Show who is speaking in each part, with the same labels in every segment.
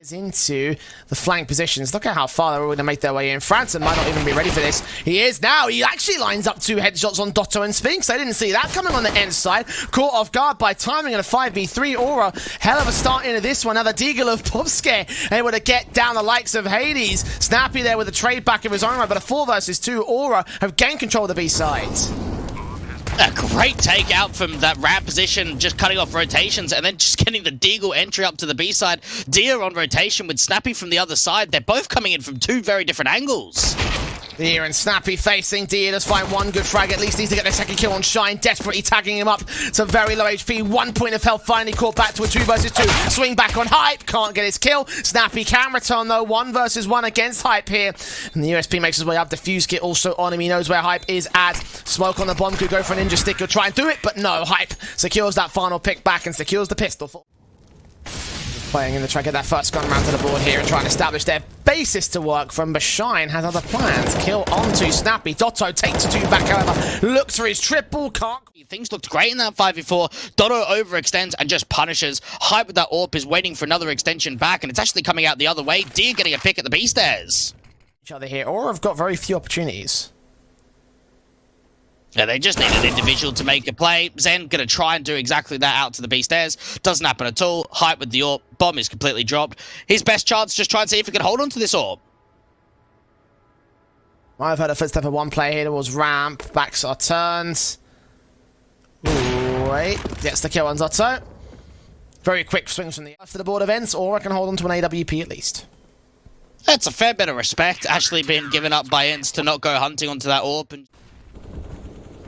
Speaker 1: Into the flank positions. Look at how far they're all going to make their way in. FRANSSON might not even be ready for this. He is now. He actually lines up 2 headshots on Doto and Spinx. I didn't see that coming on the ENCE side. Caught off guard by timing in a 5v3. Aura, hell of a start into this one. Now the deagle of bobeksde able to get down the likes of Hades. Snappi there with a trade back of his own right, but a 4 versus 2. Aura have gained control of the B side.
Speaker 2: A great takeout from that ramp position, just cutting off rotations and then just getting the deagle entry up to the B side. Dia on rotation with Snappi from the other side. They're both coming in from 2 very different angles.
Speaker 1: Dia and Snappi facing. Dia does find 1 good frag, at least needs to get their second kill on Shine, desperately tagging him up to very low HP. 1 point of health, finally caught back to a 2 versus 2. Swing back on Hype, can't get his kill. Snappi can return though, 1 versus 1 against Hype here. And the USP makes his way up, defuse kit also on him, he knows where Hype is at. Smoke on the bomb, could go for a ninja stick, he'll try and do it, but no, Hype secures that final pick back and secures the pistol. Playing in the try, get that first gun round to the board here and trying to establish their basis to work from, but Shine has other plans. Kill onto Snappi. Doto takes a 2 back, however. Looks for his triple, can't.
Speaker 2: Things looked great in that 5v4. Doto overextends and just punishes. Hype with that AWP is waiting for another extension back, and it's actually coming out the other way. Dia getting a pick at the B stairs.
Speaker 1: Each other here, or have got very few opportunities.
Speaker 2: Yeah, they just need an individual to make a play. Zen gonna try and do exactly that out to the B stairs. Doesn't happen at all. Hype with the AWP. Bomb is completely dropped. His best chance, just try and see if he can hold on to this AWP.
Speaker 1: I've heard a footstep of 1 player here towards ramp. Backs are turned. Wait, gets the kill on Doto. Very quick swings from the left to the board of ENCE, or I can hold on to an AWP at least.
Speaker 2: That's a fair bit of respect actually being given up by ENCE to not go hunting onto that AWP.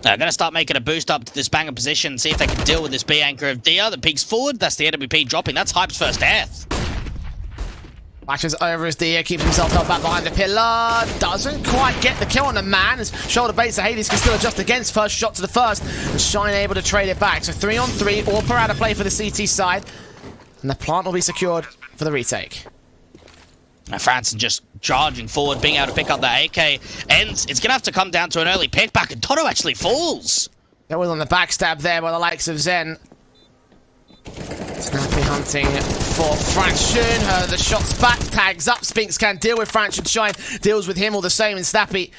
Speaker 2: And they're going to start making a boost up to this banger position, see if they can deal with this B anchor of Dia that peeks forward. That's the AWP dropping. That's Hype's first death.
Speaker 1: Flashes over as Dia keeps himself held back behind the pillar. Doesn't quite get the kill on the man. His shoulder baits so Hades can still adjust against. First shot to the first. And Shine able to trade it back. So 3 on 3. Orpa out of play for the CT side. And the plant will be secured for the retake.
Speaker 2: Now FRANSSON just charging forward, being able to pick up that AK. ENCE, it's going to have to come down to an early pick back, and Doto actually falls.
Speaker 1: That was on the backstab there by the likes of Zen. Snappi hunting for FRANSSON. The shots back, tags up. Spinx can deal with FRANSSON. Shine deals with him all the same, and Snappi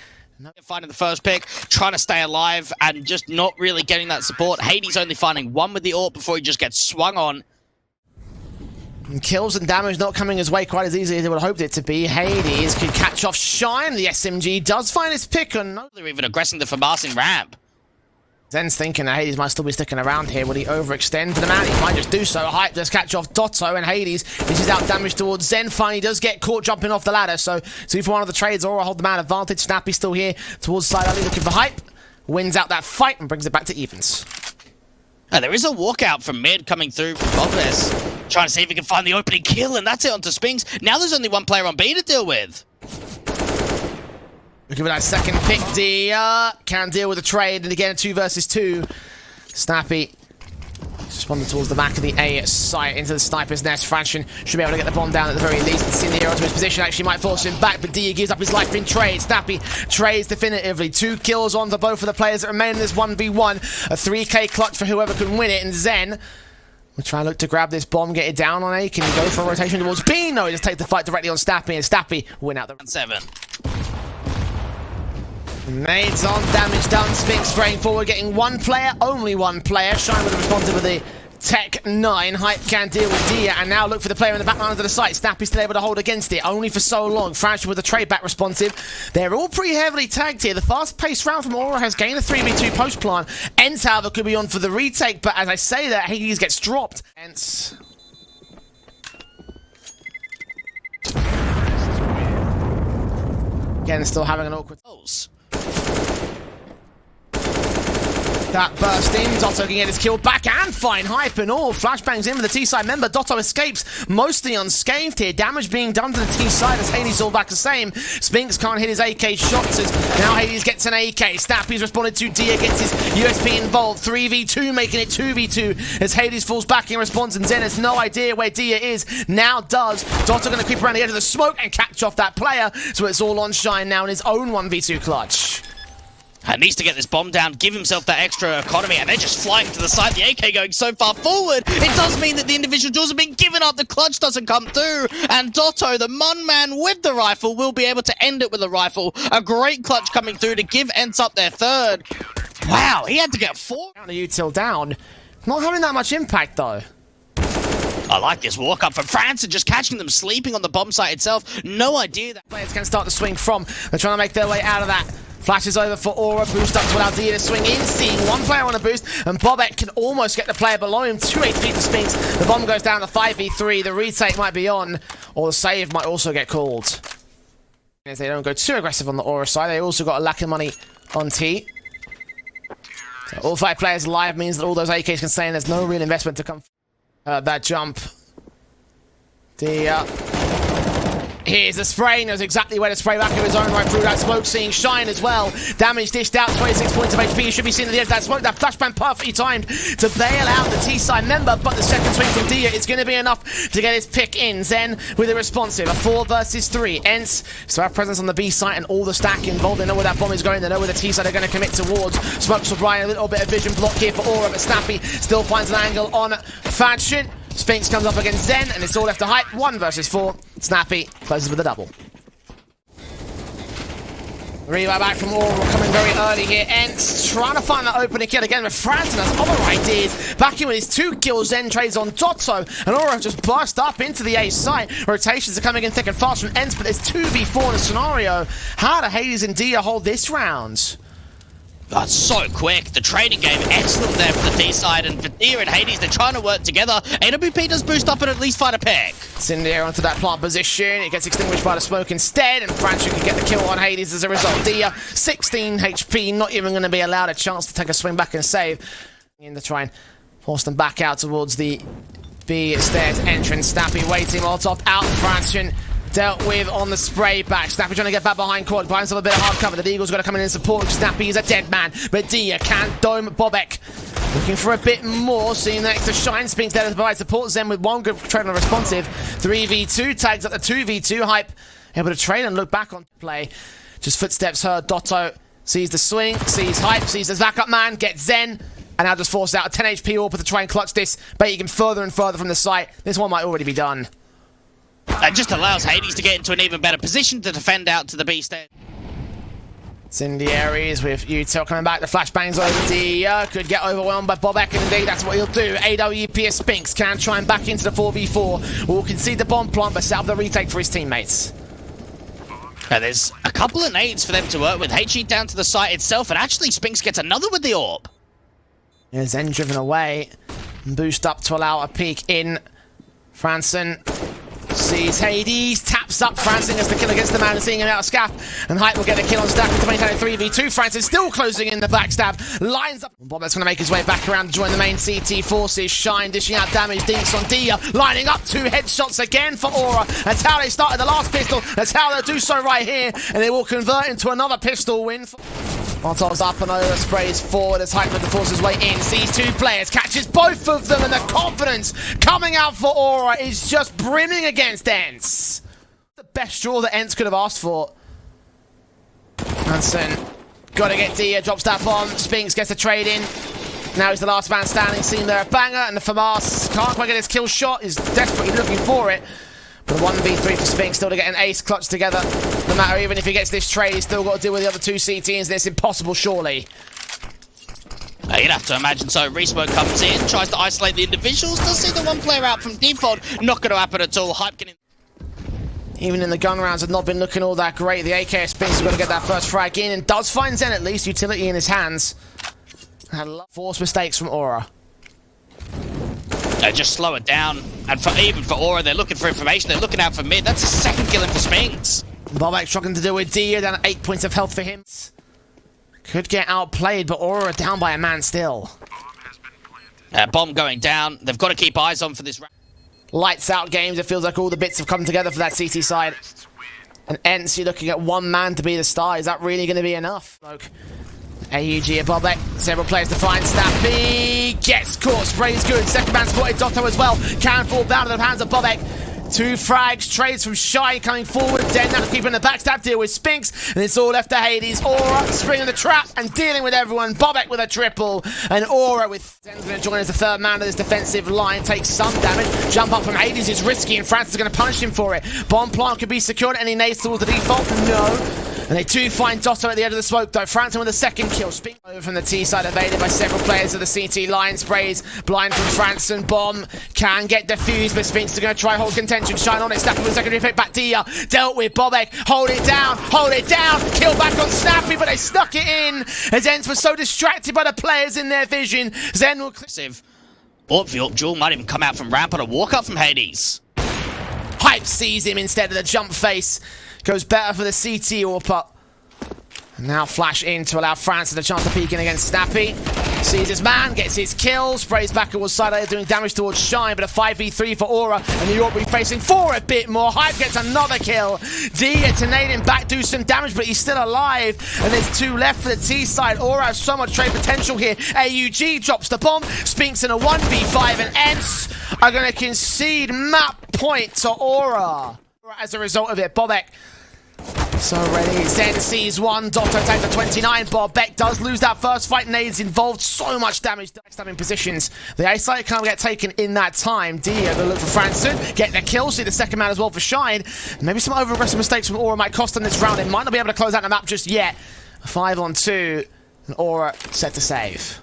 Speaker 2: finding the first pick, trying to stay alive, and just not really getting that support. Hades only finding 1 with the AWP before he just gets swung on.
Speaker 1: And kills and damage not coming his way quite as easily as they would have hoped it to be. Hades could catch off Shine. The SMG does find his pick, and no,
Speaker 2: they're even aggressing the Famasing ramp.
Speaker 1: Zen's thinking that Hades might still be sticking around here. Will he overextend to the man? He might just do so. Hype does catch off Doto, and Hades dishes out damage towards Zen. Finally does get caught jumping off the ladder. So 2 for 1 of the trades. Aura hold the man advantage. Snappi still here towards side alley looking for Hype. Wins out that fight and brings it back to evens.
Speaker 2: There is a walkout from mid coming through from bobeksde. Trying to see if he can find the opening kill, and that's it onto Spinx. Now there's only 1 player on B to deal with.
Speaker 1: Looking for that second pick. Dia can deal with the trade, and again 2 versus 2. Snappi responding towards the back of the A site into the sniper's nest. FRANSSON should be able to get the bomb down at the very least. And Cinerio to his position actually might force him back, but Dia gives up his life in trade. Snappi trades definitively. 2 kills on for both of the players that remain in this 1v1. A 3k clutch for whoever can win it, and Zen will try and look to grab this bomb, get it down on A. Can he go for a rotation towards B? No, he just takes the fight directly on Snappi, and Snappi win out the round
Speaker 2: 7.
Speaker 1: Nades on, damage done. Spinx spraying forward, getting 1 player, only 1 player. Shine with the responsive with the Tech 9. Hype can deal with Dia, and now look for the player in the back line of the site. Snappi still able to hold against it, only for so long. FRANSSON with the trade back responsive. They're all pretty heavily tagged here. The fast-paced round from Aura has gained a 3v2 post plant. ENCE, however, could be on for the retake, but as I say that, Hades gets dropped. ENCE. Again, still having an awkward... That burst in, Doto can get his kill back and find Hype and all. Flashbangs in with the T-side member. Doto escapes mostly unscathed here. Damage being done to the T-side as Hades all back the same. Spinx can't hit his AK shots as now Hades gets an AK. Snappi's responded to. Dia gets his USP involved. 3v2 making it 2v2 as Hades falls back in response, and Zen has no idea where Dia is. Now does. Doto going to creep around the edge of the smoke and catch off that player. So it's all on Shine now in his own 1v2 clutch.
Speaker 2: Needs to get this bomb down, give himself that extra economy, and they're just flying to the side. The AK going so far forward. It does mean that the individual duels have been given up. The clutch doesn't come through. And Doto, the Mun man with the rifle, will be able to end it with a rifle. A great clutch coming through to give ENCE up their third. Wow, he had to get 4.
Speaker 1: Counter util down. Not having that much impact, though.
Speaker 2: I like this walk up from FRANSSON, just catching them sleeping on the bomb site itself. No idea that
Speaker 1: Players can start to swing from. They're trying to make their way out of that. Flashes over for Aura, boost up to allow dycha to swing in, seeing one player on a boost, and bobeksde can almost get the player below him. 2 HP for Spinx. The bomb goes down to 5v3. The retake might be on, or the save might also get called. As they don't go too aggressive on the Aura side, they also got a lack of money on T. So all 5 players alive means that all those AKs can stay in. There's no real investment to come. That jump. dycha. Here's the spray, knows exactly where to spray back of his own right through that smoke, seeing Shine as well. Damage dished out, 26 points of HP. He should be seen at the edge of that smoke. That flashbang perfectly timed to bail out the T-side member, but the second swing from dycha is going to be enough to get his pick in. Zen with a responsive, a 4 versus 3. ENCE, so have presence on the B site and all the stack involved. They know where that bomb is going, they know where the T-side are going to commit towards. Smokes for Brian, a little bit of vision block here for Aura, but Snappi still finds an angle on FRANSSON. Spinx comes up against Zen, and it's all left to hype. 1 versus 4. Snappi closes with a double. Revive back from Aura, coming very early here. ENCE trying to find that opening kill again, but FRANSSON has other ideas. Back in with his 2 kills, Zen trades on Doto, and Aura just burst up into the A site. Rotations are coming in thick and fast from ENCE, but there's 2v4 in the scenario. How do Hades and dycha hold this round?
Speaker 2: God, so quick. The trading game, excellent there for the D side, and for dycha and Hades, they're trying to work together. AWP does boost up and at least find a pick. Cinder
Speaker 1: onto that plant position. It gets extinguished by the smoke instead, and FRANSSON can get the kill on Hades as a result. dycha, 16 HP, not even going to be allowed a chance to take a swing back and save. In to try and force them back out towards the B stairs entrance. Snappi waiting, Molotov out, FRANSSON dealt with on the spray back. Snappi trying to get back behind quad, finds himself a bit of hard cover. The deagle's got to come in and support. Snappi is a dead man, but dycha can't dome bobeksde. Looking for a bit more, seeing next to Shine. Spinx there to provide support. Zen with 1 good trade on responsive. 3v2, tags up the 2v2. Hype able to trade and look back on play. Just footsteps heard. Doto sees the swing, sees Hype, sees his backup man, gets Zen, and now just forced out a 10 HP AWP to try and clutch this, baiting him further and further from the site. This one might already be done.
Speaker 2: That just allows Hades to get into an even better position to defend out to the B stage.
Speaker 1: Incendiaries with util coming back. The flashbangs over dycha. Could get overwhelmed by bobeksde, and indeed that's what he'll do. AWP as Spinx can try and back into the 4v4. Will concede the bomb plant, but set up the retake for his teammates.
Speaker 2: There's a couple of nades for them to work with. HE down to the site itself, and actually Spinx gets another with the AWP.
Speaker 1: Yeah, Zen driven away. Boost up to allow a peek in. FRANSSON sees Hades, taps up FRANSSON as the kill against the man and seeing him out of scaff. And Hype will get a kill on Stack to maintain a 3v2. FRANSSON still closing in the backstab. Lines up. bobeksde going to make his way back around to join the main CT forces. Shine dishing out damage. Dinks on dycha. Lining up 2 headshots again for Aura. That's how they started the last pistol. That's how they'll do so right here. And they will convert into another pistol win. Molotov's up and over, sprays forward as Hype with the forces way in. Sees 2 players, catches both of them, and the confidence coming out for Aura is just brimming against ENCE. The best draw that ENCE could have asked for. FRANSSON got to get dycha, drops that bomb. Spinx gets a trade in. Now he's the last man standing, seen there a banger, and the FAMAS can't quite get his kill shot, is desperately looking for it. But 1v3 for Spinx, still to get an ace clutch together. No matter, even if he gets this trade, he's still got to deal with the other 2 CTs, and it's impossible, surely.
Speaker 2: You'd have to imagine so. Resmoke comes in, tries to isolate the individuals, does see the 1 player out from default. Not going to happen at all. Hype getting...
Speaker 1: Even in the gun rounds have not been looking all that great. The AK Spinx has got to get that first frag in, and does find Zen at least, utility in his hands. Had a lot of forced mistakes from Aura.
Speaker 2: Just slow it down. And even for Aura, they're looking for information. They're looking out for mid. That's a 2nd kill in for Spinx.
Speaker 1: bobeksde struggling to deal with dycha, down at 8 points of health for him. Could get outplayed, but Aura down by a man still.
Speaker 2: Bomb going down. They've got to keep eyes on for this round.
Speaker 1: Lights out games. It feels like all the bits have come together for that CT side. And ENCE, you're looking at 1 man to be the star. Is that really going to be enough? AUG at bobeksde. Several players to find. Snappi gets caught. Spray's good. 2nd man spotted. Doto as well. Can fall down to the hands of bobeksde. 2 frags, trades from Shy coming forward. Den now keeping the backstab deal with Spinx, and it's all left to Hades. Aura springing the trap and dealing with everyone. Bobek with a triple, and Aura with Zen's going to join as the third man of this defensive line. Takes some damage. Jump up from Hades is risky, and France is going to punish him for it. Bomb plant could be secured. Any nades towards the default? No. And they do find Doto at the edge of the smoke, though. FRANSSON with the second kill. Spinx over from the T side, evaded by several players of the CT line. Sprays blind from FRANSSON. Bomb can get defused, but Spinx is going to try hold contention. Shine on it. Snappi with a secondary pick back. Dycha dealt with Bobek. Hold it down. Hold it down. Kill back on Snappi, but they stuck it in. As ENCE was so distracted by the players in their vision. Zen will...
Speaker 2: Orp Jewel might even come out from ramp on a walk up from Hades.
Speaker 1: Hype sees him instead of the jump face. Goes better for the CT AWP. Now flash in to allow FRANSSON the chance to peek in against Snappi. Sees his man, gets his kill, sprays back towards side, doing damage towards Shine, but a 5v3 for Aura, and the AWP facing for a bit more. Hype gets another kill. Dycha to nade him back, do some damage, but he's still alive, and there's 2 left for the T side. Aura has so much trade potential here. AUG drops the bomb, Spinx in a 1v5, and ENCE are going to concede map point to Aura. As a result of it, Bobek so ready. Zen sees one. Doto take the 29. Bobek does lose that first fight. Nades involved. So much damage. Stabbing positions. The A site can't get taken in that time. Dycha will look for FRANSSON. Get the kill. See the second man as well for Shine. Maybe some over-aggressive mistakes from Aura might cost them this round. It might not be able to close out the map just yet. 5-on-2. And Aura set to save.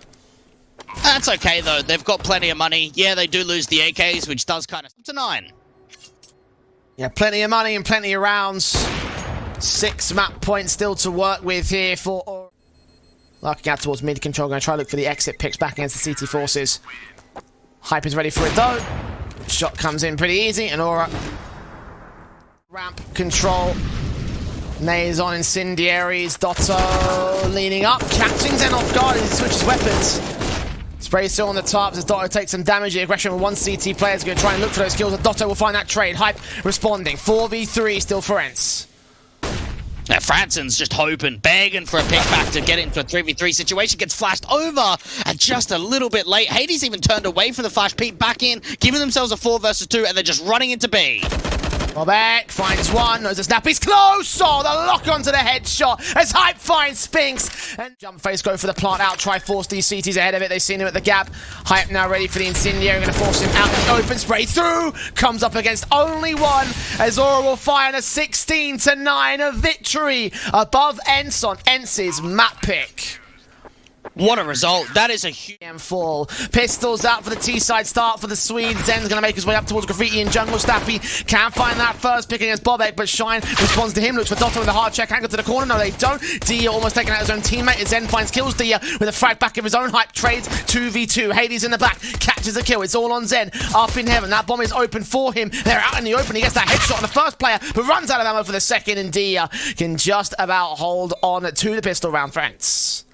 Speaker 2: That's okay though. They've got plenty of money. Yeah, they do lose the AKs, which does kind of... to 9.
Speaker 1: Yeah, plenty of money and plenty of rounds. 6 map points still to work with here for Aura. Lurking out towards mid control, going to try to look for the exit picks back against the CT forces. Hype is ready for it though. Shot comes in pretty easy, and Aura. Ramp control. Nays on incendiaries. Doto leaning up, catching Zen off guard as he switches weapons. Spray still on the tops as Doto takes some damage. The aggression with 1 CT player is going to try and look for those kills, and Doto will find that trade. Hype responding. 4v3 still for ENCE.
Speaker 2: Now, FRANSSON's just hoping, begging for a pick back to get into a 3v3 situation. Gets flashed over, and just a little bit late. Hades even turned away from the flash, peek back in, giving themselves a 4 versus 2, and they're just running into B.
Speaker 1: Bobek finds one, knows the snap, he's close! Oh, the lock onto the headshot as Hype finds Spinx. And jump face go for the plant out, try force these CTs ahead of it, they've seen him at the gap. Hype now ready for the incendiary, going to force him out in the open, spray through, comes up against only one, as Aura will fire a 16-9, a victory above ENCE on ENCE's map pick.
Speaker 2: What a result. That is a huge
Speaker 1: fall. Pistols out for the T-side start for the Swedes. Zen's going to make his way up towards Graffiti in jungle. Snappi can find that first pick against Bobek, but Shine responds to him. Looks for Doto with a hard check. Angle to the corner. No, they don't. Dycha almost taking out his own teammate. Zen finds kills Dycha with a frag back of his own. Hype trades 2v2. Hades in the back. Catches a kill. It's all on Zen. Up in heaven. That bomb is open for him. They're out in the open. He gets that headshot on the first player, but runs out of ammo for the second, and Dycha can just about hold on to the pistol round, friends.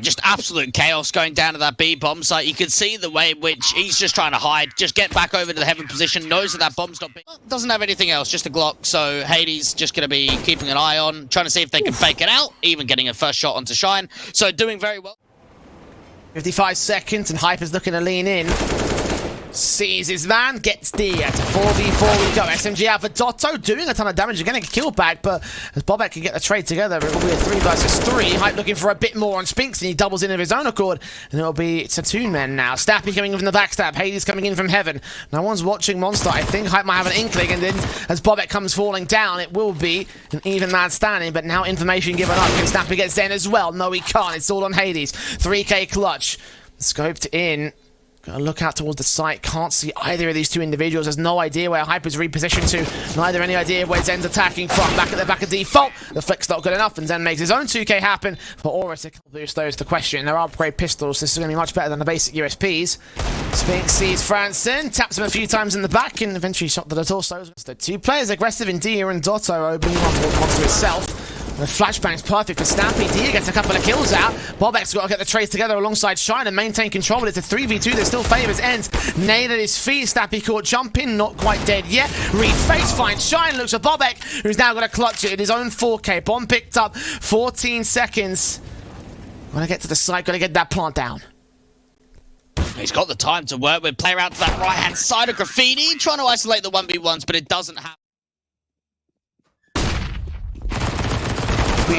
Speaker 2: Just absolute chaos going down to that B bomb site. You can see the way in which he's just trying to hide, just get back over to the heaven position, knows that that bomb's not big. Doesn't have anything else, just a Glock, so Hades just going to be keeping an eye on, trying to see if they can fake it out, even getting a first shot onto Shine, so doing very well.
Speaker 1: 55 seconds, and Hype is looking to lean in. Sees his man, gets Dycha to 4v4 we go. SMG out for Doto, doing a ton of damage, getting a kill back, but as Bobek can get the trade together, it will be a 3 versus 3. Hype looking for a bit more on Spinx, and he doubles in of his own accord, and it's a 2-man now. Snappi coming in from the backstab, Hades coming in from heaven. No one's watching Monster. I think Hype might have an inkling, and then as Bobek comes falling down, it will be an even man standing, but now information given up. Can Snappi get Zen as well? No, he can't. It's all on Hades. 3k clutch. Scoped in. Gonna look out towards the site, can't see either of these two individuals, has no idea where Hype is repositioned to, neither any idea where Zen's attacking from. Back at the back of default, the flick's not good enough, and Zen makes his own 2k happen. For Aura to boost those the question. There are upgrade pistols, this is going to be much better than the basic USPs. Spinx sees FRANSSON, taps him a few times in the back, and eventually shot to the torso. The 2 players aggressive in Dycha and Doto, opening one to itself. The flashbang's perfect for Snappi. Dycha gets a couple of kills out. Bobek's got to get the trades together alongside Shine and maintain control, but it's a 3v2 that still favours ENCE. Nade at his feet. Snappi caught jumping, not quite dead yet. Read face finds Shine, looks at Bobek, who's now going to clutch it in his own 4k. Bomb picked up, 14 seconds. Gotta get to the site, gotta get that plant down.
Speaker 2: He's got the time to work with. Player out to that right-hand side of Graffiti, trying to isolate the 1v1s, but it doesn't happen.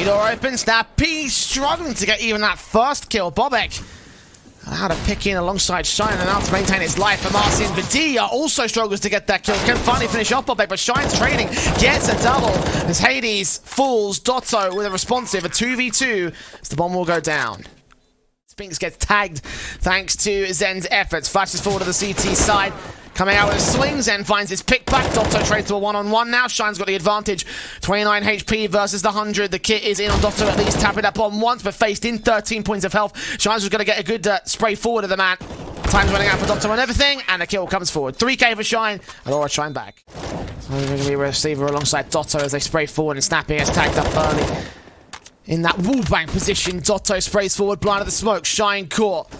Speaker 1: Door open, Snappi struggling to get even that first kill. Bobek allowed to pick in alongside Shine and now to maintain his life. And Marcin Badia also struggles to get that kill. Can finally finish off Bobek, but Shine's trading, gets a double as Hades fools Doto with a responsive, a 2v2 as the bomb will go down. Spinx gets tagged thanks to Zen's efforts. Flashes forward to the CT side. Coming out with a swing, Zen finds his pick back. Doto trades to a one-on-one now. Shine's got the advantage. 29 HP versus the 100. The kit is in on Doto at least. Tapping that bomb once, but faced in 13 points of health. Shine's was going to get a good spray forward of the man. Time's running out for Doto and everything, and the kill comes forward. 3k for Shine, and Aura Shine back. So they're going to be a receiver alongside Doto as they spray forward, and Snappi gets tagged up early. In that wallbang position, Doto sprays forward, blind of the smoke. Shine caught.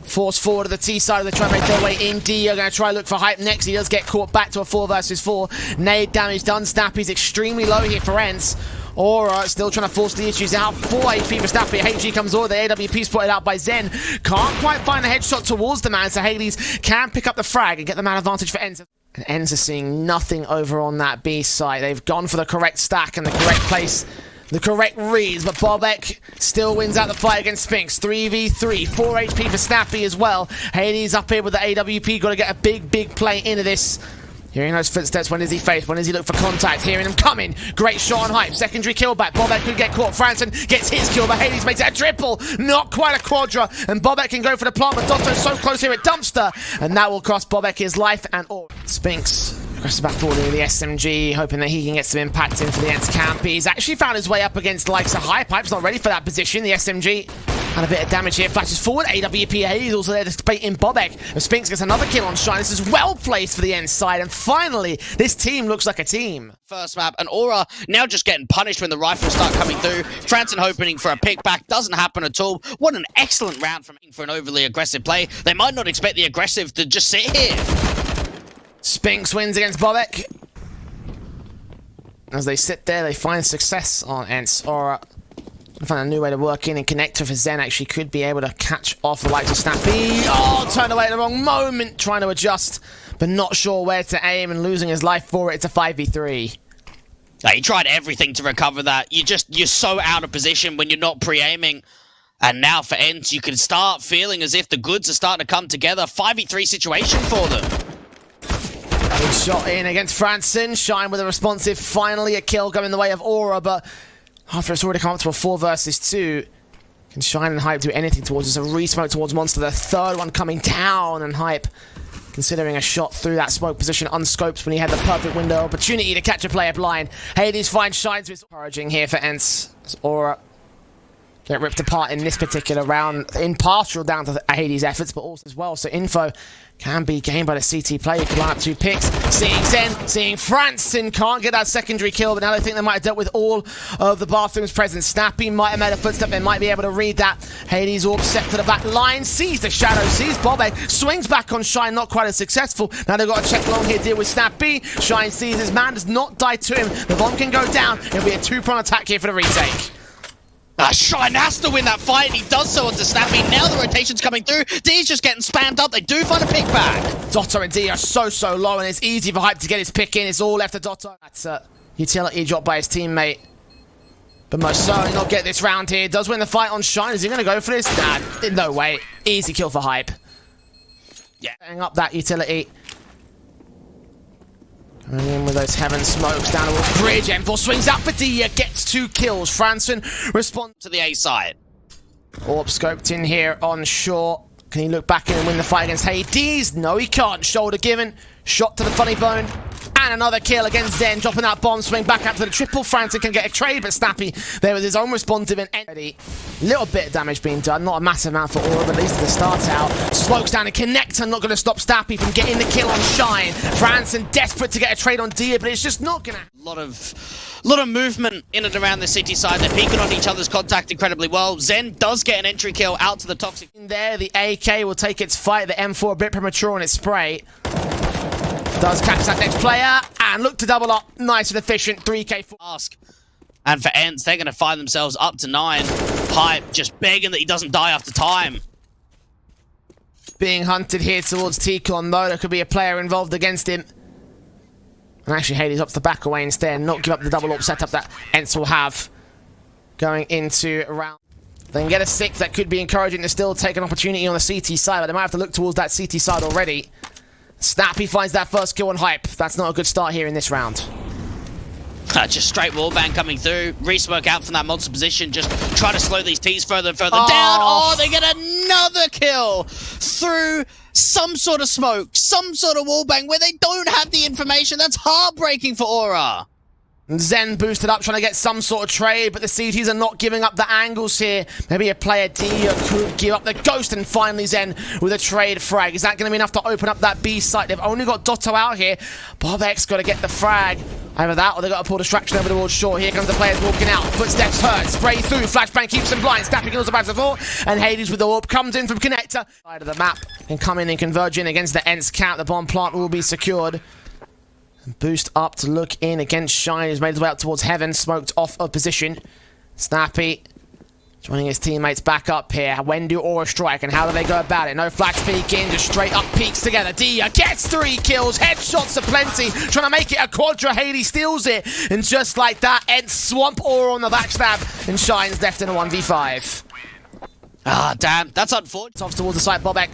Speaker 1: Force forward to the T side. They try to make their way in. D are going to try to look for hype next. He does get caught back to a 4 versus 4. Nade damage done. Snappi's extremely low here for ENCE. Aura still trying to force the issues out. 4 HP for Snappi. HG comes over. The AWP spotted out by Zen. Can't quite find a headshot towards the man, so Hades can pick up the frag and get the man advantage for ENCE. And ENCE are seeing nothing over on that B side. They've gone for the correct stack and the correct place. The correct reads, but Bobek still wins out the fight against Spinx. 3v3, 4 HP for Snappi as well. Hades up here with the AWP, got to get a big play into this. Hearing those footsteps, when does he face? When does he look for contact? Hearing him coming. Great shot on hype. Secondary kill back. Bobek could get caught. FRANSSON gets his kill, but Hades makes it a triple. Not quite a quadra. And Bobek can go for the plant, but Doto's so close here at Dumpster. And that will cost Bobek his life and all. Spinx aggressive back forward with the SMG, hoping that he can get some impact in for the ENCE camp. He's actually found his way up against the likes of Hype. Hype's not ready for that position. The SMG had a bit of damage here. Flashes forward. AWP is also there to bait in Bobek. And Spinx gets another kill on Shine. This is well placed for the ENCE side. And finally, this team looks like a team.
Speaker 2: First map, and Aura now just getting punished when the rifles start coming through. FRANSSON hoping for a pick back. Doesn't happen at all. What an excellent round for an overly aggressive play. They might not expect the aggressive to just sit here.
Speaker 1: Spinx wins against Bobek. As they sit there, they find success on ENCE. Or find a new way to work in and connect with Zen. Actually could be able to catch off the likes of Snappi. Oh, turned away at the wrong moment, trying to adjust, but not sure where to aim and losing his life for it. It's a 5v3.
Speaker 2: He tried everything to recover that. You're so out of position when you're not pre-aiming. And now for ENCE, you can start feeling as if the goods are starting to come together. 5v3 situation for them.
Speaker 1: Good shot in against FRANSSON. Shine with a responsive. Finally a kill going the way of Aura, but after it's already come up to a 4 versus 2, can Shine and Hype do anything towards us? A re-smoke towards Monster. The third one coming down, and Hype considering a shot through that smoke position unscoped when he had the perfect window opportunity to catch a player blind. Hades finds Shine, so it's encouraging here for ENCE. As Aura get ripped apart in this particular round, in partial down to Hades' efforts, but also as well. So info can be gained by the CT player. You can line up 2 picks. Seeing Zen, seeing FRANSSON can't get that secondary kill, but now they think they might have dealt with all of the bathrooms present. Snappi might have made a footstep. They might be able to read that. Hades orb set to the back line, sees the shadow, sees Bobek, swings back on Shine, not quite as successful. Now they've got to check long here, deal with Snappi. Shine sees his man, does not die to him. The bomb can go down. It'll be a 2-prong attack here for the retake.
Speaker 2: Shine has to win that fight, and he does so onto Snappi. Now the rotation's coming through. D's just getting spammed up. They do find a pick back.
Speaker 1: Doto and D are so low, and it's easy for Hype to get his pick in. It's all left to Doto. That's a utility drop by his teammate. But most certainly not get this round here. Does win the fight on Shine. Is he going to go for this? Nah, no way. Easy kill for Hype. Yeah. Setting up that utility. Coming in with those heaven smokes down towards bridge. M4 swings out for Dia, gets 2 kills. FRANSSON responds
Speaker 2: to the A side.
Speaker 1: Orb scoped in here on shore. Can he look back in and win the fight against Hades? No, he can't. Shoulder given. Shot to the funny bone. And another kill against Zen, dropping that bomb, swing back up to the triple. FRANSSON can get a trade, but Snappi there with his own responsive and entity. Little bit of damage being done, not a massive amount for Aura, but at least at the start out. Smokes down and connector, not going to stop Snappi from getting the kill on Shine. FRANSSON desperate to get a trade on Dia, but it's just not going to.
Speaker 2: A lot of movement in and around the city side. They're peeking on each other's contact incredibly well. Zen does get an entry kill out to the toxic.
Speaker 1: In there, the AK will take its fight. The M4 a bit premature on its spray. Does catch that next player, and look to double up. Nice and efficient, 3k.
Speaker 2: Ask. And for ENCE, they're going to find themselves up to 9. Hype just begging that he doesn't die after time.
Speaker 1: Being hunted here towards T-Con, though. There could be a player involved against him. And actually, Hades opts to back away instead and not give up the double AWP setup that ENCE will have going into round. They can get a 6 that could be encouraging to still take an opportunity on the CT side, but they might have to look towards that CT side already. Snappi finds that first kill on Hype. That's not a good start here in this round.
Speaker 2: Just straight wallbang coming through. Re-smoke out from that monster position. Just try to slow these T's further and further down. Oh, they get another kill through some sort of smoke, some sort of wallbang where they don't have the information. That's heartbreaking for Aura.
Speaker 1: Zen boosted up, trying to get some sort of trade, but the CTs are not giving up the angles here. Maybe a player D could give up the ghost, and finally Zen with a trade frag. Is that going to be enough to open up that B site? They've only got Doto out here. bobeksde got to get the frag. Either that or they've got to pull distraction over towards shore. Here comes the players walking out. Footsteps hurt. Spray through. Flashbang keeps them blind. Snappi kills the back support. And Hades with the AWP comes in from connector. Side of the map can come in and converge in against the ENCE count. The bomb plant will be secured. Boost up to look in against Shine, who's made his way up towards Heaven, smoked off of position. Snappi joining his teammates back up here. When do Aura strike and how do they go about it? No flash peek in, just straight up peeks together. Dia gets 3 kills, headshots aplenty, trying to make it a quadra. Hades steals it, and just like that, ENCE swamp Aura on the backstab, and Shine's left in a 1v5.
Speaker 2: Ah, damn, that's unfortunate.
Speaker 1: Off towards the site, Bobek.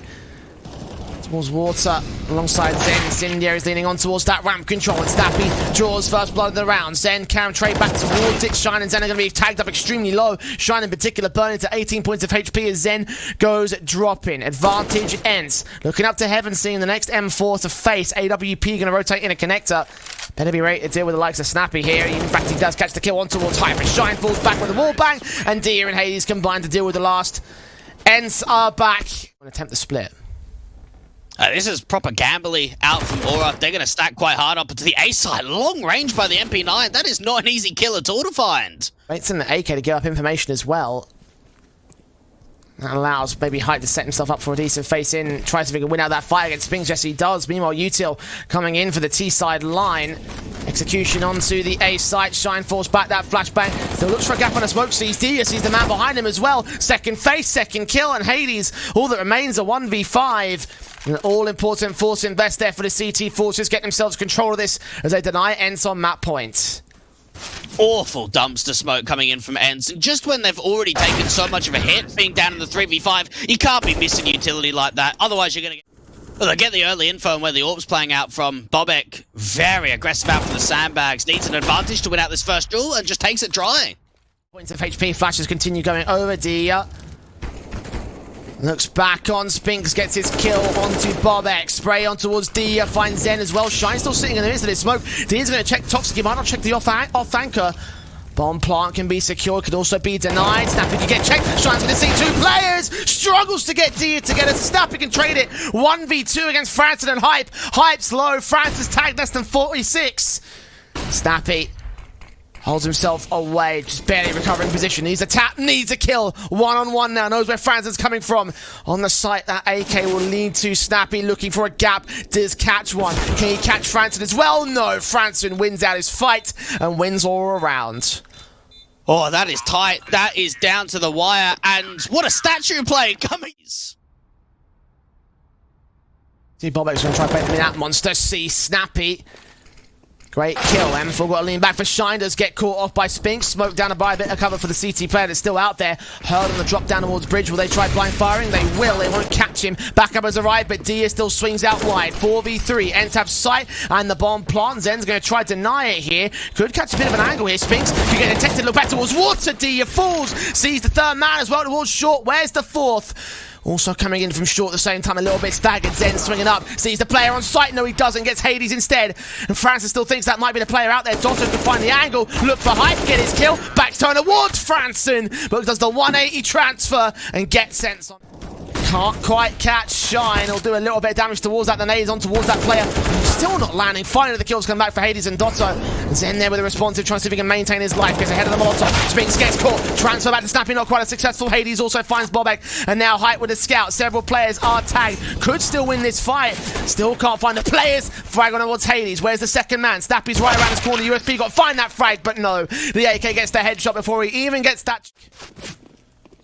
Speaker 1: Towards water, alongside Zen. Vincere is leaning on towards that ramp control, and Snappi draws first blood of the round. Zen can trade back towards it. Shine and Zen are going to be tagged up extremely low. Shine in particular burning to 18 points of HP as Zen goes dropping. Advantage ENCE. Looking up to Heaven, seeing the next M4 to face. AWP going to rotate in a connector. Better be ready to deal with the likes of Snappi here. In fact, he does catch the kill on towards Hype, and Shine falls back with a wall bang, and Dia and Hades combine to deal with the last. ENCE are back. An attempt to split.
Speaker 2: This is proper gambly out from Aura. They're going to stack quite hard up into the A side. Long range by the MP9. That is not an easy kill at all to find.
Speaker 1: Waits in the AK to give up information as well. That allows maybe Hype to set himself up for a decent face-in. Tries to figure win out that fight against Spinx. Yes, he does. Meanwhile, Util coming in for the T-side line. Execution onto the A site. Shine falls back that flashbang. Still looks for a gap on a smoke. Sees Dia, sees the man behind him as well. Second face, second kill, and Hades. All that remains a 1v5. An all-important force invest there for the CT forces. Get themselves control of this as they deny ENCE on map point.
Speaker 2: Awful dumpster smoke coming in from ENCE. And just when they've already taken so much of a hit, being down in the 3v5, you can't be missing utility like that. Otherwise, you're going to get... Well, they get the early info on where the AWP's playing out from. Bobeksde, very aggressive out from the sandbags. Needs an advantage to win out this first duel and just takes it dry.
Speaker 1: Points of HP. Flashes continue going over Dia. Looks back on Spinx, gets his kill onto bobeksde. Spray on towards Dia, finds Zen as well. Shine still sitting in the midst of this smoke. Dia's going to check Toxic, he might not check the off anchor. Bomb plant can be secured, could also be denied. Snappi can get checked. Shine's going to see 2 players. Struggles to get Dia together. Snappi can trade it. 1v2 against FRANSSON and Hype. Hype's low. FRANSSON's tagged less than 46. Snappi holds himself away, just barely recovering position. Needs a tap, needs a kill. 1-on-1 now, knows where FRANSSON's coming from. On the site, that AK will lead to Snappi looking for a gap. Does catch one. Can he catch FRANSSON as well? No, FRANSSON wins out his fight and wins all around.
Speaker 2: Oh, that is tight. That is down to the wire. And what a statue play coming.
Speaker 1: See, bobeksde's going to try to play that monster. See, Snappi. Great kill. M4 got to lean back for Shine. Does get caught off by Spinx. Smoke down by a bit of cover for the CT player that's still out there. Hurled on the drop down towards bridge. Will they try blind firing? They will. They won't catch him. Backup has arrived, but Dia still swings out wide. 4v3. ENCE have sight and the bomb plant. Zen's going to try to deny it here. Could catch a bit of an angle here. Spinx, if you get detected, look back towards water. Dia falls. Sees the third man as well towards short. Where's the fourth? Also coming in from short at the same time, a little bit staggered. Zen swinging up, sees the player on site. No, he doesn't. Gets Hades instead. And FRANSSON still thinks that might be the player out there. Doto can find the angle, look for Hype, get his kill. Back turn towards FRANSSON, but does the 180 transfer and gets ENCE on. Can't quite catch Shine. He'll do a little bit of damage towards that. The nades on towards that player. Still not landing. Finally, the kills come back for Hades and Doto. Zen there with a responsive, trying to see if he can maintain his life. Gets ahead of the Molotov. Spinx gets caught. Transfer back to Snappi, not quite as successful. Hades also finds bobeksde. And now Hype with a scout. Several players are tagged. Could still win this fight. Still can't find the players. Frag on towards Hades. Where's the second man? Snappi's right around his corner. USP got to find that frag, but no. The AK gets the headshot before he even gets that.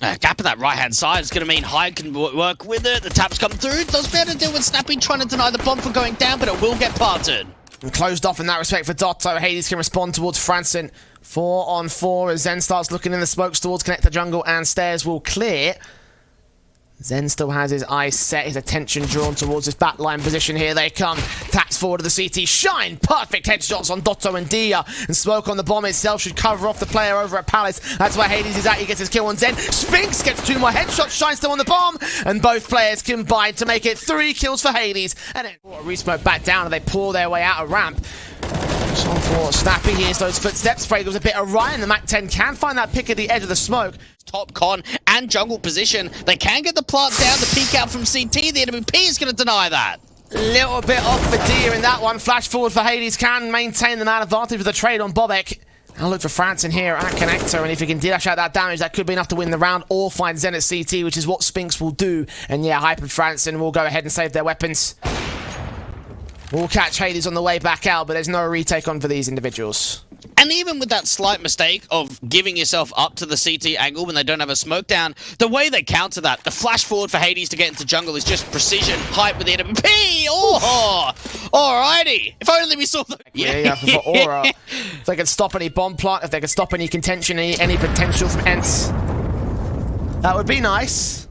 Speaker 2: Gap in that right-hand side is going to mean Hyde can work with it. The taps come through. Does better deal with Snappi trying to deny the bomb from going down, but it will get planted.
Speaker 1: And closed off in that respect for Doto. Hades can respond towards FRANSSON. 4-on-4 as Zen starts looking in the smokes towards connector jungle, and stairs will clear. Zen still has his eyes set, his attention drawn towards his backline position. Here they come. Taps forward to the CT. Shine! Perfect headshots on Doto and dycha. And smoke on the bomb itself should cover off the player over at Palace. That's where Hades is at. He gets his kill on Zen. Spinx gets 2 more headshots. Shine still on the bomb. And both players combine to make it 3 kills for Hades. And then resmoke back down and they pull their way out of ramp. On for Snappi, here's those footsteps. Spray goes a bit awry, and the MAC-10 can find that pick at the edge of the smoke.
Speaker 2: Top con and jungle position. They can get the plant down, the peek out from CT. The NWP is going to deny that.
Speaker 1: Little bit off for dycha in that one. Flash forward for Hades, can maintain the man advantage with the trade on Bobek. I'll look for FRANSSON here at connector, and if he can dash out that damage, that could be enough to win the round or find Zen at CT, which is what Spinx will do. And yeah, Hype and FRANSSON will go ahead and save their weapons. We'll catch Hades on the way back out, but there's no retake on for these individuals.
Speaker 2: And even with that slight mistake of giving yourself up to the CT angle when they don't have a smoke down, the way they counter that, the flash forward for Hades to get into jungle is just precision. Hype with the NWP. Oh, alrighty. If only we saw the...
Speaker 1: Yeah, for Aura. If they could stop any bomb plot, if they could stop any contention, any potential from ENCE, that would be nice.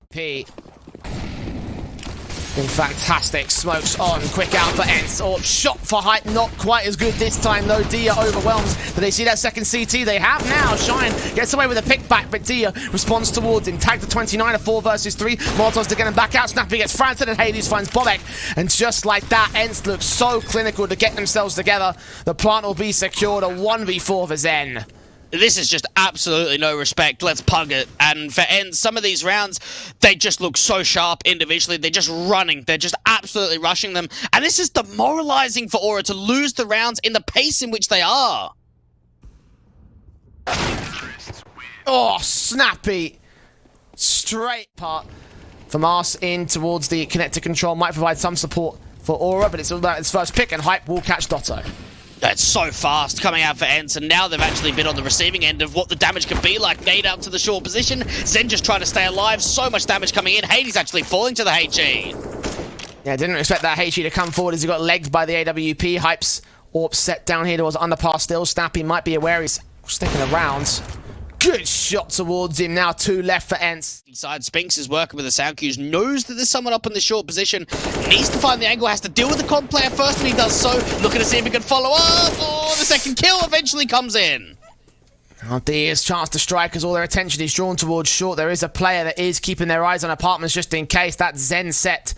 Speaker 1: Fantastic. Smokes on. Quick out for ENCE. Or shot for Hype. Not quite as good this time, though. dycha overwhelms. Do they see that second CT? They have now. Shine gets away with a pick back, but dycha responds towards him. Tag to 29, a 4 versus 3. Molotovs to get him back out. Snappi gets FRANSSON, and Hades finds Bobek. And just like that, ENCE looks so clinical to get themselves together. The plant will be secured. A 1v4 for Zen.
Speaker 2: This is just absolutely no respect. Let's pug it. And for ENCE, some of these rounds, they just look so sharp individually. They're just running. They're just absolutely rushing them. And this is demoralizing for Aura to lose the rounds in the pace in which they are.
Speaker 1: Oh, Snappi. Straight part from us in towards the connector control. Might provide some support for Aura, but it's all about its first pick, and Hype will catch Doto.
Speaker 2: That's so fast coming out for ENCE, and now they've actually been on the receiving end of what the damage could be like. Nade up to the short position. Zen just trying to stay alive. So much damage coming in. Hades actually falling to the HE.
Speaker 1: Yeah, didn't expect that HE to come forward as he got legged by the AWP. Hype's AWP set down here towards underpass still. Snappi might be aware he's sticking around. Good shot towards him. Now 2 left for ENCE.
Speaker 2: Inside, Spinx is working with the sound cues, knows that there's someone up in the short position, needs to find the angle, has to deal with the COD player first, and he does so. Looking to see if he can follow up. Oh, the second kill eventually comes in.
Speaker 1: Oh, dycha's chance to strike as all their attention is drawn towards short. There is a player that is keeping their eyes on apartments just in case. That Zen set.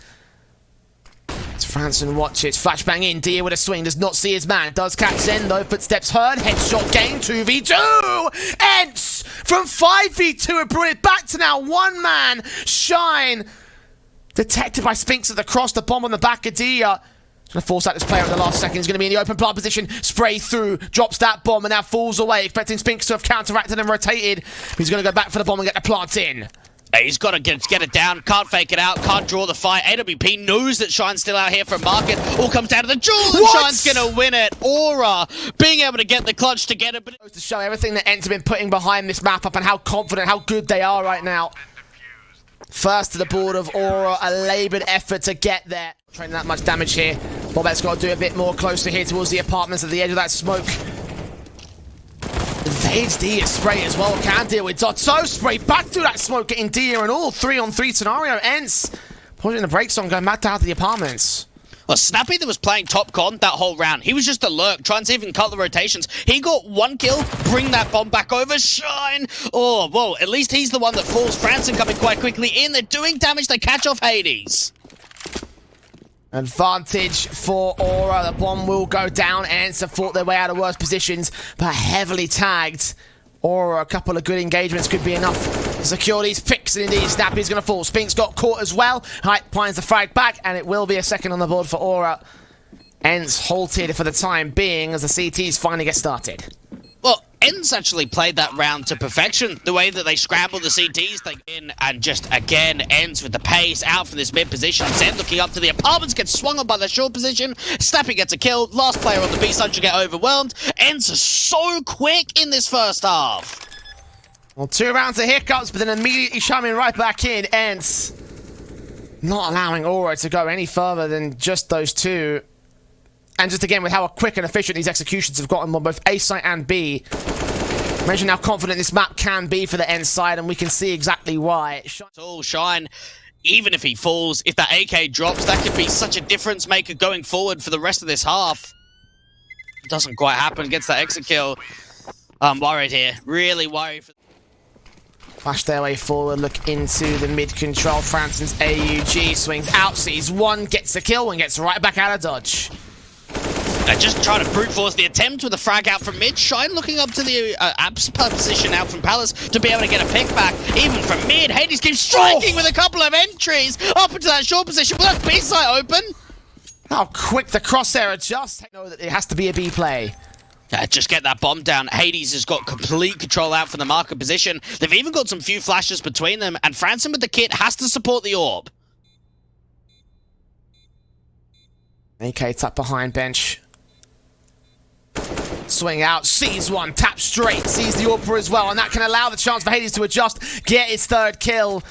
Speaker 1: FRANSSON watches, flashbang in, dycha with a swing, does not see his man, does catch Zen though, footsteps heard, headshot game, 2v2! ENCE from 5v2 have brought it back to now 1 man, Shine, detected by Spinx at the cross, the bomb on the back of dycha. Gonna force out this player at the last second, he's gonna be in the open plant position, spray through, drops that bomb and now falls away, expecting Spinx to have counteracted and rotated. He's gonna go back for the bomb and get the plant in.
Speaker 2: He's got to get it down, can't fake it out, can't draw the fight. AWP knows that Shine's still out here for a market. All comes down to the duel, and Shine's going to win it. Aura being able to get the clutch to get it. But
Speaker 1: to show everything that ENCE have been putting behind this map up and how confident, how good they are right now. First to the board of Aura, a laboured effort to get there. Training that much damage here. Bobek's got to do a bit more closer here towards the apartments at the edge of that smoke. Evades dycha spray as well, can deal with Doto. Spray back through that smoke, getting dycha and all. 3-on-3 scenario. ENCE putting the brakes on, going back down to the apartments.
Speaker 2: Well, Snappi that was playing top con that whole round. He was just a lurk, trying to even cut the rotations. He got 1 kill, bring that bomb back over. Shine! Oh, well, at least he's the one that falls. FRANSSON coming quite quickly in. They're doing damage. They catch off Hades.
Speaker 1: Advantage for Aura. The bomb will go down. ENCE have fought their way out of worse positions, but heavily tagged. Aura, a couple of good engagements could be enough to secure these picks, and indeed Snappi's going to fall. Spinx got caught as well. Hype finds the frag back, and it will be a second on the board for Aura. ENCE halted for the time being as the CTs finally get started.
Speaker 2: Well, ENCE actually played that round to perfection. The way that they scrambled the CTs, they in and just again ENCE with the pace out from this mid position. Zen looking up to the apartments, gets swung on by the short position. Snappi gets a kill. Last player on the B side should get overwhelmed. ENCE is so quick in this first half.
Speaker 1: Well, 2 rounds of hiccups, but then immediately coming right back in. ENCE not allowing Aura to go any further than just those 2. And just again, with how quick and efficient these executions have gotten on both A site and B, imagine how confident this map can be for the ENCE side, and we can see exactly why.
Speaker 2: It's all Shine. Even if he falls, if that AK drops, that could be such a difference maker going forward for the rest of this half. It doesn't quite happen, gets that exit kill. I'm worried here, really worried.
Speaker 1: Flash their way forward, look into the mid-control. FRANSSON's AUG swings out, sees 1, gets a kill, and gets right back out of dodge.
Speaker 2: They're just trying to brute force the attempt with a frag out from mid. Shine looking up to the position out from Palace to be able to get a pick back. Even from mid, Hades keeps striking with a couple of entries up into that short position. But that's B-side open.
Speaker 1: How quick the crosshair adjusts. Know that it has to be a B play.
Speaker 2: Just get that bomb down. Hades has got complete control out from the marker position. They've even got some few flashes between them. And FRANSSON with the kit has to support the orb.
Speaker 1: AK tucked behind bench. Swing out, sees 1, tap straight, sees the AWP as well, and that can allow the chance for Hades to adjust, get his 3rd kill,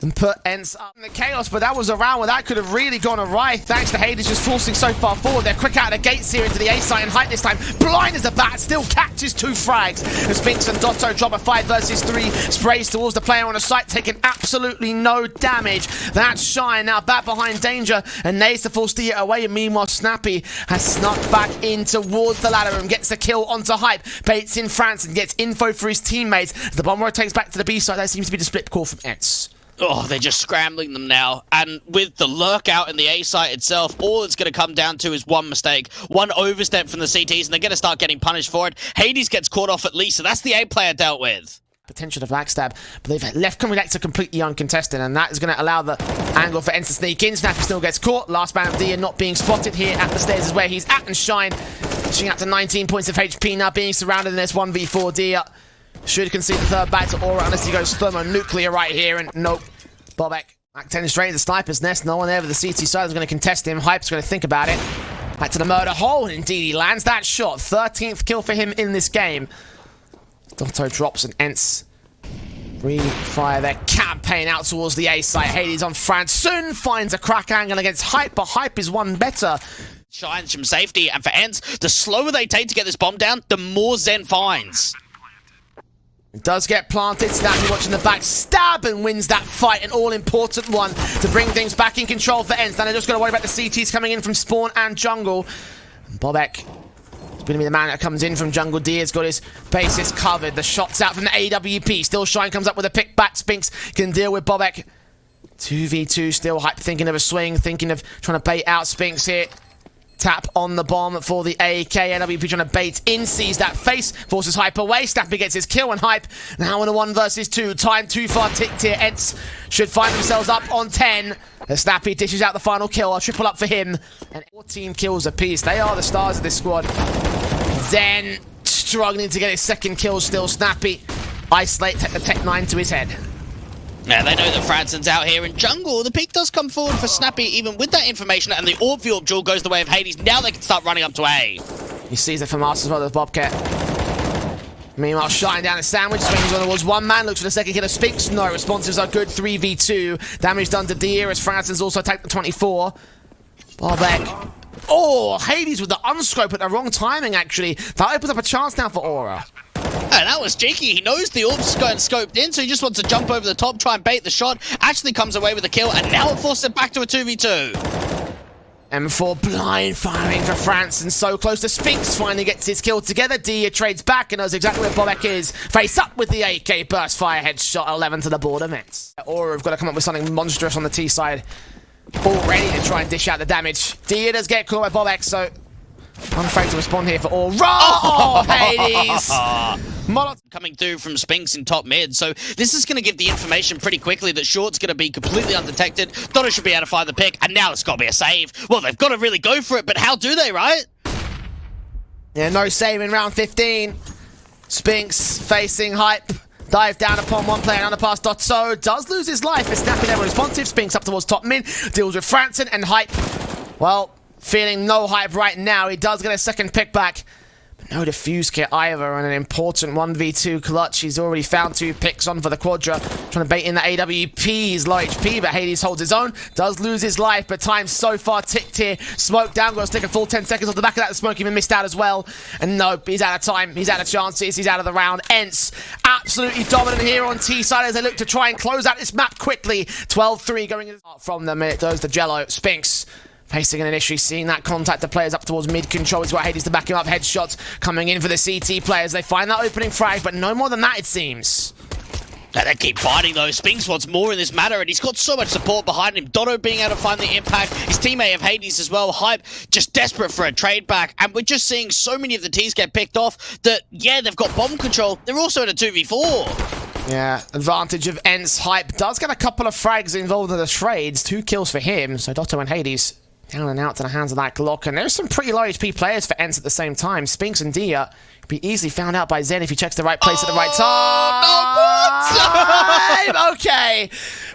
Speaker 1: and put ENCE up in the chaos. But that was a round where that could have really gone awry, thanks to Hades just forcing so far forward. They're quick out of the gates here into the A site, and Hype this time, blind as a bat, still catches 2 frags. As Spinx and Doto drop a 5 versus 3, sprays towards the player on the site, taking absolutely no damage. That's Shine now back behind danger, and Nays to force it away. And meanwhile, Snappi has snuck back in towards the ladder room, gets a kill onto Hype, baits in FRANSSON, gets info for his teammates. As the bomb rotates back to the B side, that seems to be the split call from ENCE.
Speaker 2: Oh, they're just scrambling them now. And with the lurk out in the A site itself, all it's going to come down to is 1 mistake. 1 overstep from the CTs, and they're going to start getting punished for it. Hades gets caught off at least, so that's the A player dealt with.
Speaker 1: Potential to backstab, but they've left Coldzera completely uncontested, and that is going to allow the angle for ENCE to sneak in. Snappi still gets caught. Last man of the year not being spotted here at the stairs is where he's at, and Shine pushing out to 19 points of HP now, being surrounded in this 1v4D. Should concede the 3rd back to Aura unless he goes thermonuclear right here, and nope. Bobek back 10 straight to the sniper's nest. No one there with the CT side is going to contest him. Hype's going to think about it. Back to the murder hole, and indeed he lands that shot. 13th kill for him in this game. Doto drops, and ENCE refire their campaign out towards the A site. Hades on FRANSSON finds a crack angle against Hype, but Hype is one better.
Speaker 2: Shines from safety, and for ENCE, the slower they take to get this bomb down, the more Zen finds.
Speaker 1: It does get planted. Snappi watching the back stab and wins that fight, an all-important one to bring things back in control for ENCE. Now they're just going to worry about the CTs coming in from spawn and jungle. And Bobek is going to be the man that comes in from jungle. D has got his bases covered. The shots out from the AWP. Still Shine comes up with a pick back. Spinx can deal with Bobek. 2v2 still. Hype thinking of a swing, thinking of trying to bait out Spinx here. Tap on the bomb for the AK. NWP trying to bait in, sees that face, forces Hype away. Snappi gets his kill, and Hype now in a 1 versus 2. Time too far ticked here. ENCE should find themselves up on 10. As Snappi dishes out the final kill. A triple up for him. And 14 kills apiece. They are the stars of this squad. Zen struggling to get his 2nd kill still. Snappi isolate, take the Tech 9 to his head.
Speaker 2: Now, they know that FRANSSON's out here in jungle. The peak does come forward for Snappi, even with that information, and the orb for duel goes the way of Hades. Now they can start running up to A.
Speaker 1: He sees it from us as well as Bobcat. Meanwhile, Shine down a sandwich, swings on towards 1 man, looks for the 2nd kill of Spinx. No, responses are good, 3v2. Damage done to Deer as FRANSSON's also attacked the 24. Bobek. Oh, Hades with the unscope at the wrong timing, actually. That opens up a chance now for Aura.
Speaker 2: And that was cheeky. He knows the orb's going scoped in, so he just wants to jump over the top, try and bait the shot. Actually comes away with the kill, and now it forces it back to a 2v2.
Speaker 1: M4 blind firing for FRANSSON, so close to Spinx. Finally gets his kill together. Dia trades back and knows exactly where Bobek is. Face up with the AK burst fire headshot. 11 to the border mitts. Aura have got to come up with something monstrous on the T side already to try and dish out the damage. Dia does get caught by Bobek, so I'm afraid to respond here for Aura. Oh, Hades!
Speaker 2: Coming through from Spinx in top mid, so this is going to give the information pretty quickly that Short's going to be completely undetected. Doto should be able to find the pick, and now it's got to be a save. Well, they've got to really go for it, but how do they, right?
Speaker 1: Yeah, no save in round 15. Spinx facing Hype. Dive down upon one player, underpass Doto. Does lose his life, but Snappi never responsive. Spinx up towards top mid, deals with FRANSSON, and Hype, well, feeling no hype right now. He does get a 2nd pick back. No defuse kit either, and an important 1v2 clutch. He's already found 2 picks on for the Quadra. Trying to bait in the AWP. He's low HP, but Hades holds his own. Does lose his life, but time so far ticked here. Smoke down, got to take a full 10 seconds off the back of that. The smoke even missed out as well. And no, he's out of time. He's out of chances. He's out of the round. ENCE absolutely dominant here on T side as they look to try and close out this map quickly. 12-3 going in from them. It goes to Jello. Spinx facing an initially, seeing that contact the players up towards mid-control. He's got Hades to back him up. Headshots coming in for the CT players. They find that opening frag, but no more than that, it seems.
Speaker 2: They keep fighting though. Spinx wants more in this matter, and he's got so much support behind him. Doto being able to find the impact. His teammate of Hades as well. Hype just desperate for a trade back. And we're just seeing so many of the T's get picked off that, yeah, they've got bomb control. They're also in a 2v4.
Speaker 1: Yeah, advantage of ENCE. Hype does get a couple of frags involved in the trades. 2 kills for him. So Doto and Hades down and out to the hands of that Glock. And there's some pretty low HP players for ENCE at the same time. Spinx and dycha could be easily found out by Zen if he checks the right place at the right time.
Speaker 2: No, what?
Speaker 1: Okay.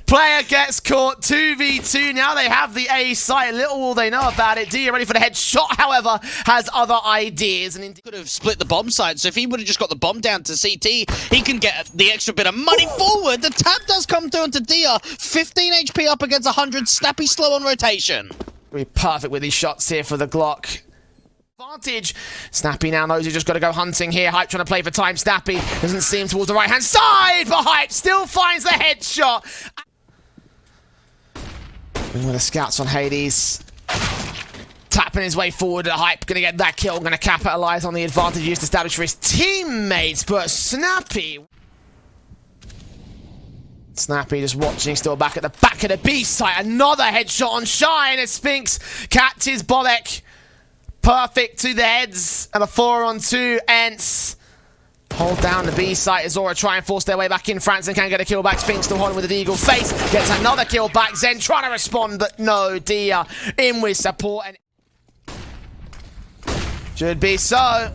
Speaker 1: Player gets caught. 2v2. Now they have the A site. Little will they know about it. dycha ready for the headshot, however, has other ideas. And
Speaker 2: Could have split the bomb side, so if he would have just got the bomb down to CT, he can get the extra bit of money forward. The tap does come through into dycha. 15 HP up against 100. Snappi slow on rotation.
Speaker 1: Be perfect with these shots here for the Glock. Advantage. Snappi now knows he's just got to go hunting here. Hype trying to play for time. Snappi doesn't see him towards the right-hand side, but Hype still finds the headshot. With the scouts on Hades. Tapping his way forward at Hype. Going to get that kill. Going to capitalize on the advantage he used to establish for his teammates. But Snappi just watching, still back at the back of the B site. Another headshot on Shine as Spinx catches Bobek. Perfect to the heads. And a 4-on-2. ENCE hold down the B site as Zora try and force their way back in. FRANSSON can get a kill back. Spinx still holding with the deagle face. Gets another kill back. Zen trying to respond, but no. dycha in with support. And should be so.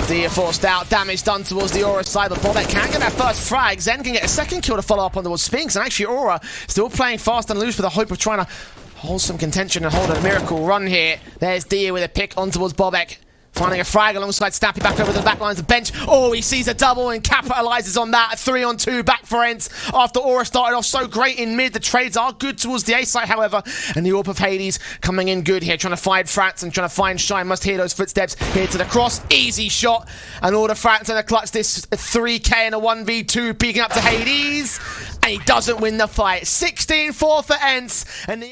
Speaker 1: dycha forced out, damage done towards the Aura side, but Bobek can get that first frag. Zen can get a second kill to follow up on towards Spinx, and actually Aura still playing fast and loose with the hope of trying to hold some contention and hold a miracle run here. There's dycha with a pick on towards Bobek. Finding a frag alongside Snappi back over the back lines of the bench. Oh, he sees a double and capitalizes on that. A 3-on-2 back for ENCE after Aura started off so great in mid. The trades are good towards the A site, however. And the AWP of Hades coming in good here. Trying to find FRANSSON, trying to find Shine. Must hear those footsteps. Here to the cross. Easy shot. And all the FRANSSON to clutch this 3K in a 1v2. Peeking up to Hades. And he doesn't win the fight. 16-4 for ENCE. And the